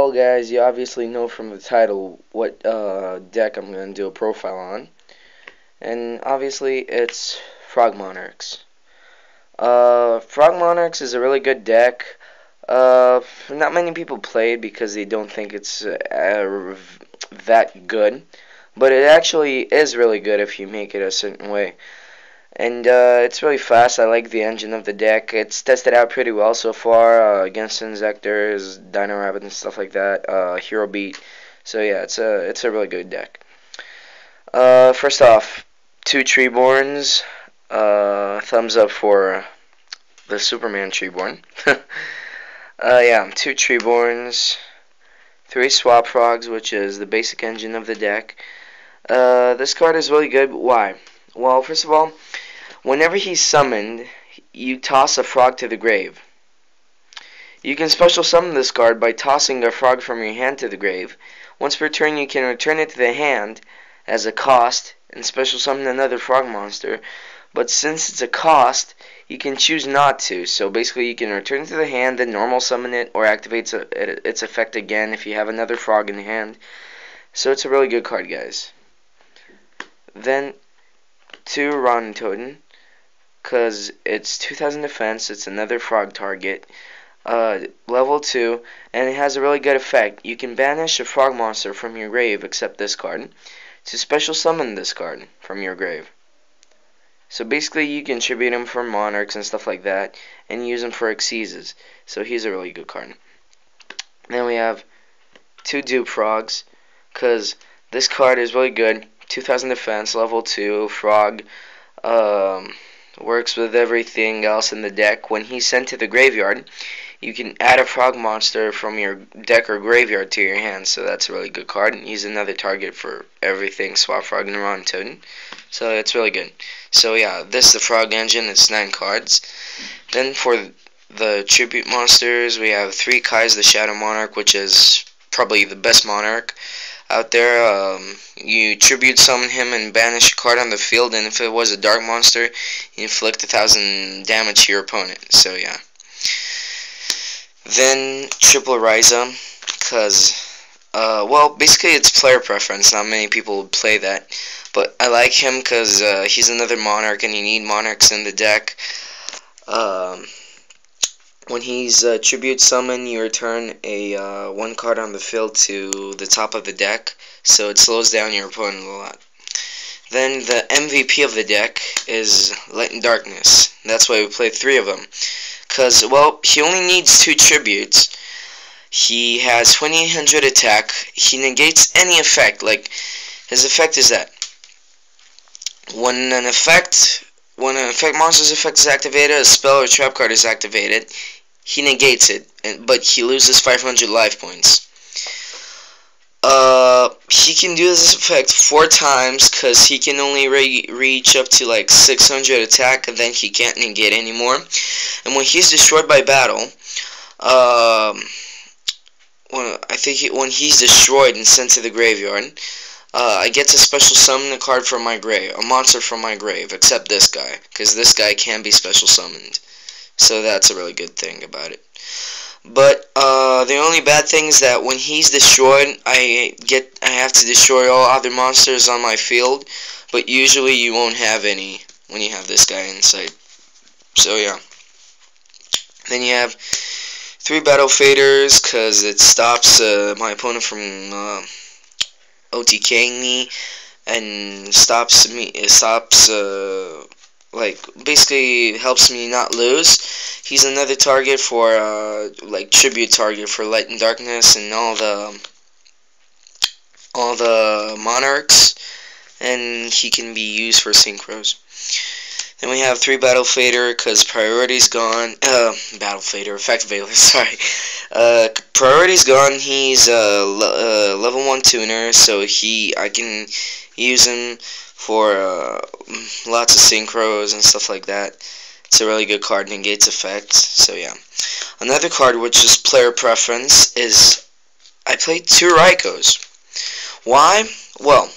Well, guys, you obviously know from the title what deck I'm going to do a profile on. And obviously, it's Frog Monarchs. Frog Monarchs is a really good deck. Not many people play it because they don't think it's that good. But it actually is really good if you make it a certain way. And it's really fast. I like the engine of the deck. It's tested out pretty well so far against Insectors, Dino Rabbit, and stuff like that. Hero Beat. So yeah, it's a really good deck. First off, 2 Treeborns. Thumbs up for the Superman Treeborn. Yeah, 2 Treeborns, 3 Swap Frogs, which is the basic engine of the deck. This card is really good. Why? Well, first of all, whenever he's summoned, you toss a frog to the grave. You can special summon this card by tossing a frog from your hand to the grave. Once per turn, you can return it to the hand as a cost and special summon another frog monster. But since it's a cost, you can choose not to. So basically, you can return it to the hand, then normal summon it, or activate its effect again if you have another frog in the hand. So it's a really good card, guys. Then 2 Rotten Totem, because it's 2000 defense, it's another frog target, level 2, and it has a really good effect. You can banish a frog monster from your grave, except this card, to special summon this card from your grave. So basically you can tribute him for Monarchs and stuff like that, and use him for Exceeses. So he's a really good card. Then we have 2 Dupe Frogs, because this card is really good. 2000 defense, level 2, frog, works with everything else in the deck. When he's sent to the graveyard, you can add a frog monster from your deck or graveyard to your hand, so that's a really good card. And he's another target for everything Swap Frog and Rotten Totem, so it's really good. So yeah, this is the Frog engine. It's 9 cards. Then for the tribute monsters, we have 3 Kai's the Shadow Monarch, which is probably the best Monarch out there. You tribute summon him and banish a card on the field, and if it was a dark monster, you inflict 1000 damage to your opponent. So yeah. Then Triple Ryza, because well, basically it's player preference. Not many people would play that, but I like him because he's another Monarch, and you need Monarchs in the deck. When he's tribute summon, you return a 1 card on the field to the top of the deck, so it slows down your opponent a lot. Then the MVP of the deck is Light and Darkness. That's why we play 3 of them. Because, well, he only needs 2 tributes. He has 2800 attack. He negates any effect. Like, his effect is that when an effect monster's effect is activated, a spell or trap card is activated, he negates it, but he loses 500 life points. He can do this effect 4 times, because he can only reach up to like 600 attack, and then he can't negate anymore. And when he's destroyed by battle, when he's destroyed and sent to the graveyard, I get to special summon a card from my grave, a monster from my grave, except this guy, because this guy can be special summoned. So that's a really good thing about it. But the only bad thing is that when he's destroyed, I have to destroy all other monsters on my field. But usually you won't have any when you have this guy inside. So yeah. Then you have 3 Battle Faders, because it stops my opponent from OTKing me, and like, basically helps me not lose. He's another target for, like, tribute target for Light and Darkness and all the Monarchs, and he can be used for synchros. Then we have 3 Battle Fader, because priority's gone. Battle Fader, Effect Veiler, sorry. Priority's gone. He's a level 1 tuner, so I can use him for lots of synchros and stuff like that. It's a really good card, negates effects, so yeah. Another card which is player preference is I played 2 Raikos. Why? Well,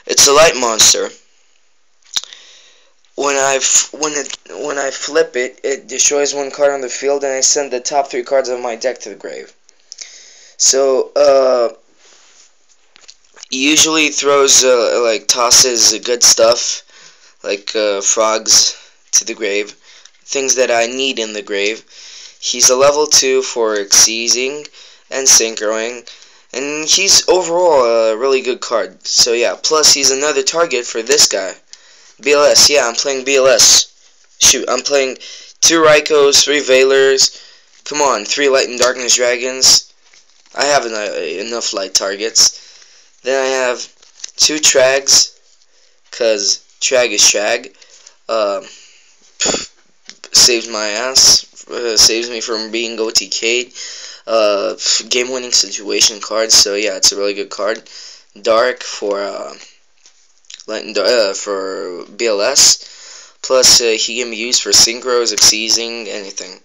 it's a light monster. When I flip it, it destroys 1 card on the field, and I send the top 3 cards of my deck to the grave. So, he usually throws, like, tosses good stuff, like, frogs to the grave. Things that I need in the grave. He's a level 2 for seizing and synchroing, and he's overall a really good card. So yeah, plus he's another target for this guy. BLS, yeah, I'm playing BLS. Shoot, I'm playing 2 Raikos, 3 Valors, come on, 3 Light and Darkness Dragons. I have enough light targets. Then I have 2 Trags, cause Trag is Trag. Saves my ass. Saves me from being OTK'd. Game-winning situation card. So yeah, it's a really good card. Dark for for BLS. Plus, he can be used for synchros, seizing, anything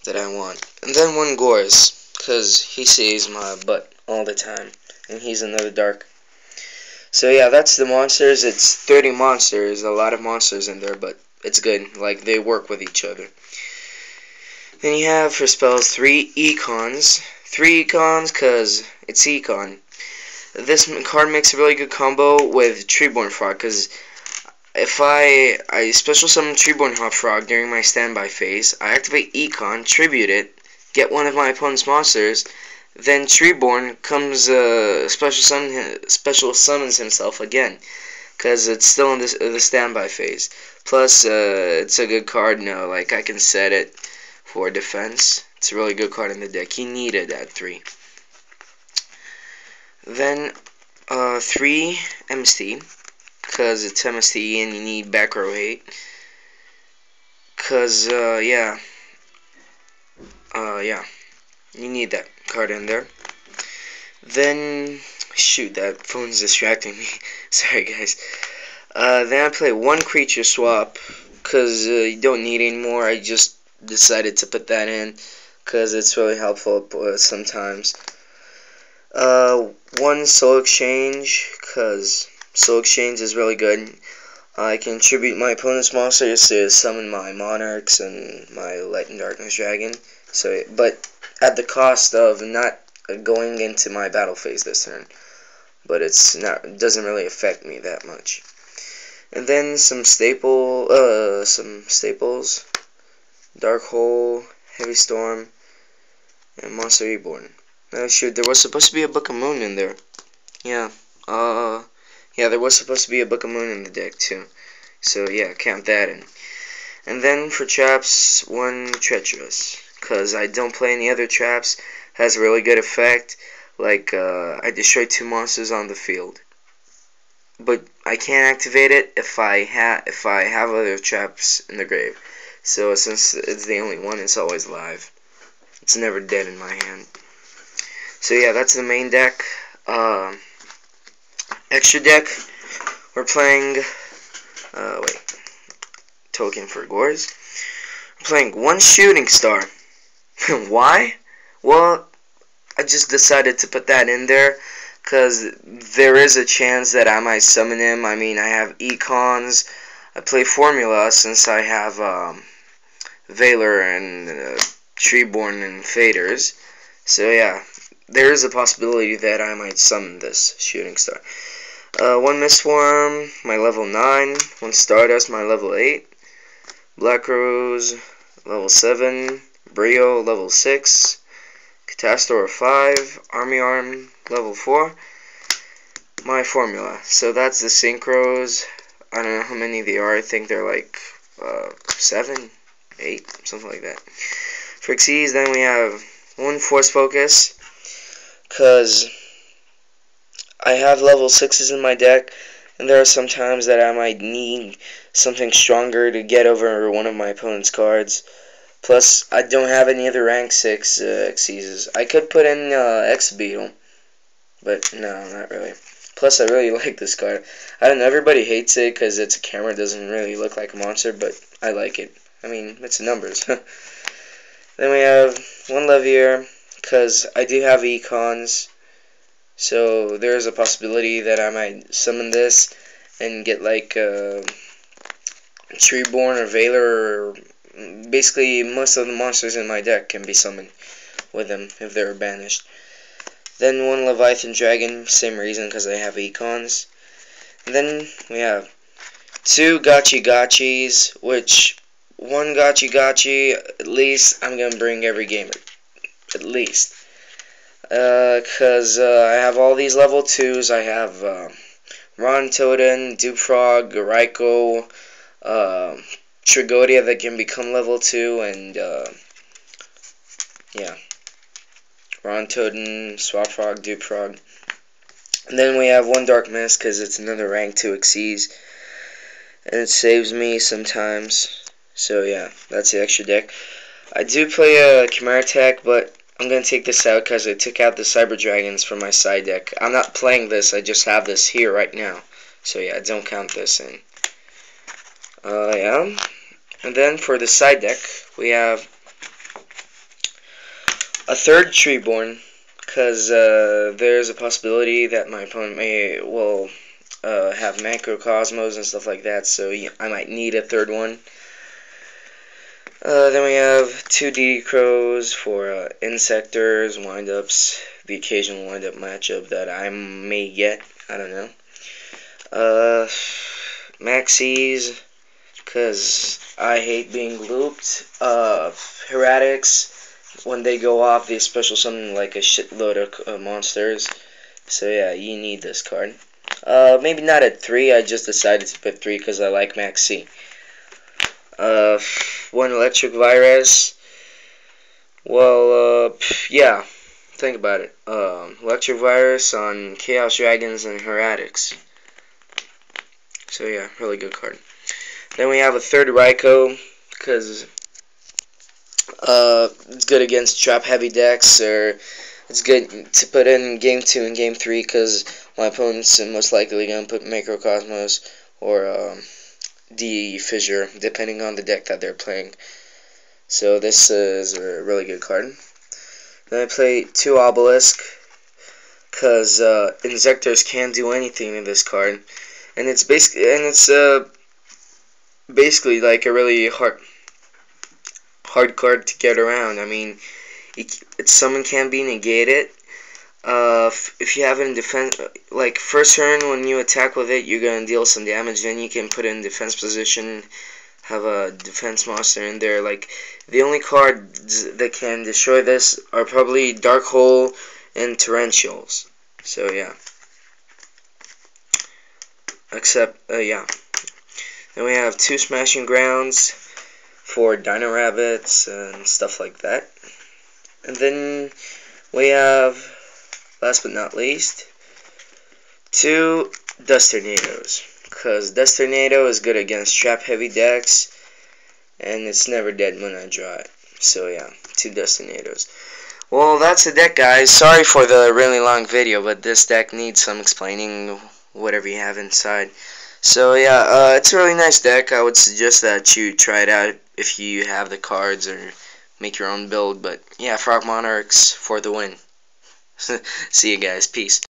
that I want. And then 1 Gores, cause he saves my butt all the time, and he's another dark. So yeah, that's the monsters. It's 30 monsters, a lot of monsters in there, but it's good. Like, they work with each other. Then you have, for spells, 3 Econs. 3 Econs, because it's Econ. This card makes a really good combo with Treeborn Frog, because if I special summon Treeborn Frog during my standby phase, I activate Econ, tribute it, get one of my opponent's monsters, then Treeborn comes special summons himself again, because it's still in the standby phase. Plus, it's a good card now. Like, I can set it for defense. It's a really good card in the deck. You need it at 3. Then 3 MST, because it's MST and you need back row hate. Because yeah, you need that card in there. Then, shoot, that phone's distracting me. Sorry, guys. Then I play 1 creature swap, because you don't need anymore. I just decided to put that in, because it's really helpful sometimes. 1 soul exchange, because soul exchange is really good. I can tribute my opponent's monsters to summon my Monarchs and my Light and Darkness Dragon. So, but at the cost of not going into my battle phase this turn. But it doesn't really affect me that much. And then some staples: Dark Hole, Heavy Storm, and Monster Reborn. Shoot, there was supposed to be a Book of Moon in there. Yeah, yeah, there was supposed to be a Book of Moon in the deck too. So yeah, count that in. And then for traps, 1 Treacherous, because I don't play any other traps. Has a really good effect. Like, I destroy 2 monsters on the field. But I can't activate it if I have other traps in the grave. So since it's the only one, it's always live. It's never dead in my hand. So yeah, that's the main deck. Extra deck, we're playing, token for Gores. We're playing 1 Shooting Star. Why? Well, I just decided to put that in there, because there is a chance that I might summon him. I mean, I have Econs. I play Formula since I have Valor and Treeborn and Faders. So yeah, there is a possibility that I might summon this Shooting Star. 1 Mistform, my level 9. 1 Stardust, my level 8. Black Rose, level 7. Brio, level 6. Catastor, 5. Army Arm, level 4. My formula. So that's the synchros. I don't know how many they are. I think they're like 7, 8, something like that. For Xyz, then we have 1 Force Focus, because I have level 6s in my deck, and there are some times that I might need something stronger to get over one of my opponent's cards. Plus, I don't have any other rank 6 Xyzs. I could put in X-Beetle, but no, not really. Plus, I really like this card. I don't know, everybody hates it because its camera doesn't really look like a monster, but I like it. I mean, it's numbers. Then we have 1 Levier, because I do have Econs, so there is a possibility that I might summon this and get like Treeborn or Valor, or basically most of the monsters in my deck can be summoned with them if they're banished. Then one Leviathan Dragon, same reason, because I have econs. And then we have two Gachi Gachis, which one Gachi Gachi, at least, I'm going to bring every game, at least. Because I have all these level 2s. I have Ron Toden, Dupfrog, Raiko, Trigodia that can become level 2, and yeah, Ron Toden, Swapfrog, Dupfrog. And then we have one Dark Mist because it's another rank 2 Xyz, and it saves me sometimes. So yeah, that's the extra deck. I do play a Chimera Attack, but I'm going to take this out because I took out the Cyber Dragons from my side deck. I'm not playing this, I just have this here right now. So yeah, don't count this in. Yeah. And then for the side deck, we have a third Treeborn, because there's a possibility that my opponent will have Macrocosmos and stuff like that, so yeah, I might need a third one. Then we have two DD Crows for Insectors, windups, the occasional windup matchup that I may get, I don't know. Maxis, because I hate being looped. Heretics, when they go off, they special summon like a shitload of monsters. So yeah, you need this card. Maybe not at 3, I just decided to put 3 because I like Maxi. One Electric Virus. Well, yeah, think about it. Electric Virus on Chaos Dragons and Heretics. So yeah, really good card. Then we have a third Raiko, because it's good against trap heavy decks, or it's good to put in game 2 and game 3 because my opponent's most likely going to put Macrocosmos or D Fissure, depending on the deck that they're playing. So this is a really good card. Then I play 2 Obelisk, because Insectors can't do anything in this card, and it's basically like a really hard card to get around. I mean, someone can be negated. If you have it in defense, like first turn when you attack with it, you're gonna deal some damage. Then you can put it in defense position, have a defense monster in there. Like the only cards that can destroy this are probably Dark Hole and Torrentials. So yeah. Except yeah. Then we have 2 Smashing Grounds for Dino Rabbits and stuff like that. And then we have, last but not least, 2 Dust Tornadoes, because Dust Tornado is good against trap heavy decks, and it's never dead when I draw it. So yeah, 2 Dust Tornadoes. Well, that's the deck, guys. Sorry for the really long video, but this deck needs some explaining, whatever you have inside. So yeah, it's a really nice deck. I would suggest that you try it out if you have the cards or make your own build. But yeah, Frog Monarchs for the win. See you guys. Peace.